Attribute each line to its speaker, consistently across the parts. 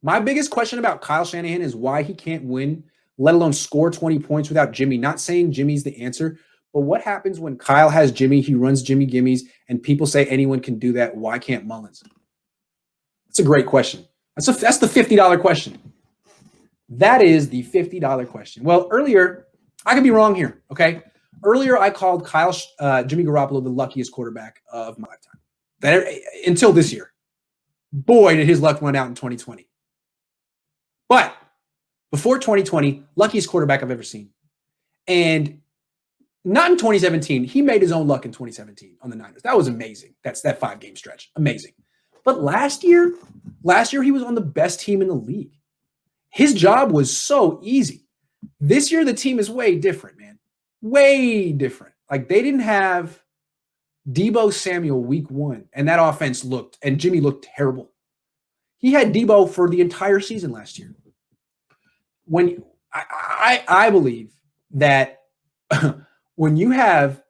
Speaker 1: My biggest question about Kyle Shanahan is why he can't win, let alone score 20 points without Jimmy. Not saying Jimmy's the answer, but what happens when Kyle has Jimmy, he runs Jimmy gimmies, and people say anyone can do that? Why can't Mullins? That's a great question. That's the $50 question. That is the $50 question. Well, earlier, I could be wrong here, okay? Earlier, I called Jimmy Garoppolo the luckiest quarterback of my lifetime. Until this year. Boy, did his luck run out in 2020. But before 2020, luckiest quarterback I've ever seen. And not in 2017. He made his own luck in 2017 on the Niners. That was amazing. That's that 5-game stretch. Amazing. But last year he was on the best team in the league. His job was so easy. This year, the team is way different, man. Way different. Like, they didn't have Deebo Samuel week 1, and that offense and Jimmy looked terrible. He had Deebo for the entire season last year. When I believe that when you have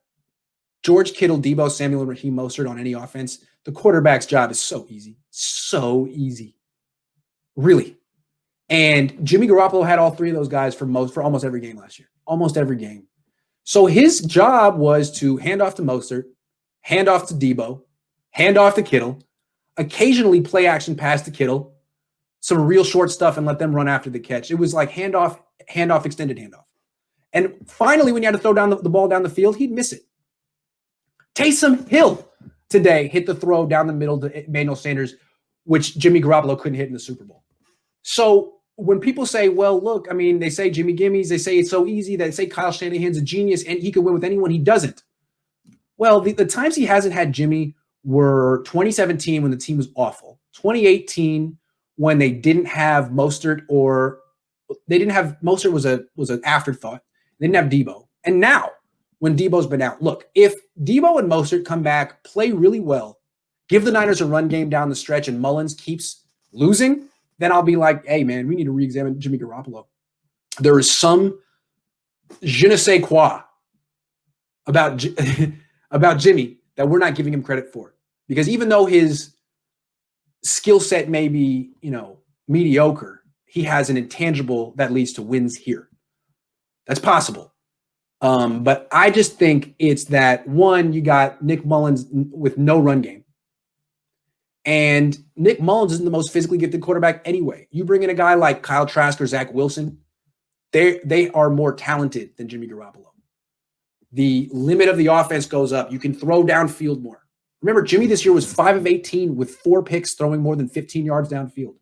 Speaker 1: George Kittle, Deebo Samuel, and Raheem Mostert on any offense, the quarterback's job is so easy. So easy. Really. And Jimmy Garoppolo had all three of those guys for almost every game last year. Almost every game. So his job was to hand off to Mostert, hand off to Deebo, hand off to Kittle, occasionally play action pass to Kittle, some real short stuff, and let them run after the catch. It was like handoff, extended handoff. And finally, when you had to throw down the ball down the field, he'd miss it. Taysom Hill today hit the throw down the middle to Emmanuel Sanders, which Jimmy Garoppolo couldn't hit in the Super Bowl. So when people say, well, look, I mean, they say Jimmy Gimmies, they say it's so easy, they say Kyle Shanahan's a genius and he could win with anyone, he doesn't. Well, the times he hasn't had Jimmy were 2017 when the team was awful, 2018 when they didn't have Mostert was an afterthought. They didn't have Deebo. And now when Deebo's been out, look, if Deebo and Mostert come back, play really well, give the Niners a run game down the stretch and Mullins keeps losing, then I'll be like, hey, man, we need to re-examine Jimmy Garoppolo. There is some je ne sais quoi about Jimmy that we're not giving him credit for. Because even though his skill set may be, mediocre, he has an intangible that leads to wins here. That's possible. But I just think it's that, one, you got Nick Mullins with no run game. And Nick Mullins isn't the most physically gifted quarterback anyway. You bring in a guy like Kyle Trask or Zach Wilson, they are more talented than Jimmy Garoppolo. The limit of the offense goes up. You can throw downfield more. Remember, Jimmy this year was 5 of 18 with 4 picks, throwing more than 15 yards downfield.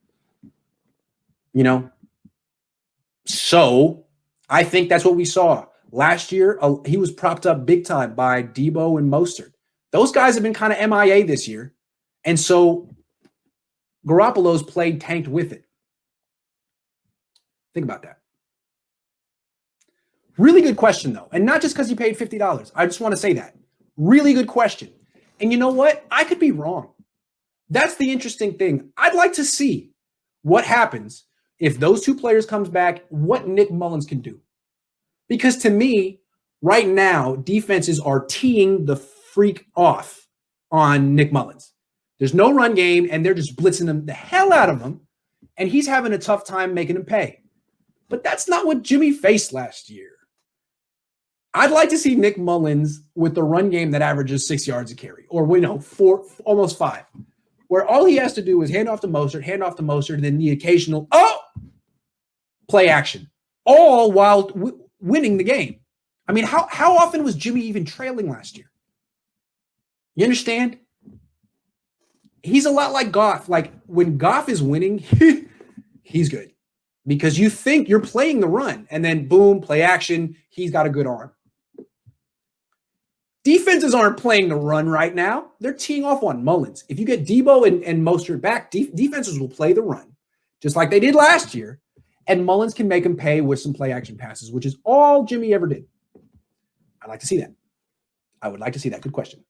Speaker 1: So I think that's what we saw. Last year, he was propped up big time by Deebo and Mostert. Those guys have been kind of MIA this year. And so Garoppolo's played tanked with it. Think about that. Really good question, though. And not just because he paid $50. I just want to say that. Really good question. And you know what? I could be wrong. That's the interesting thing. I'd like to see what happens if those two players comes back, what Nick Mullins can do. Because to me, right now, defenses are teeing the freak off on Nick Mullins. There's no run game, and they're just blitzing the hell out of him, and he's having a tough time making him pay. But that's not what Jimmy faced last year. I'd like to see Nick Mullins with the run game that averages 6 yards a carry, or 4, almost 5, where all he has to do is hand off to Mostert, and then the occasional play action, all while winning the game. I mean, how often was Jimmy even trailing last year? You understand? He's a lot like Goff. Like, when Goff is winning, he's good. Because you think you're playing the run, and then boom, play action, he's got a good arm. Defenses aren't playing the run right now. They're teeing off on Mullins. If you get Deebo and Mostert back, defenses will play the run, just like they did last year, and Mullins can make them pay with some play action passes, which is all Jimmy ever did. I'd like to see that. I would like to see that. Good question.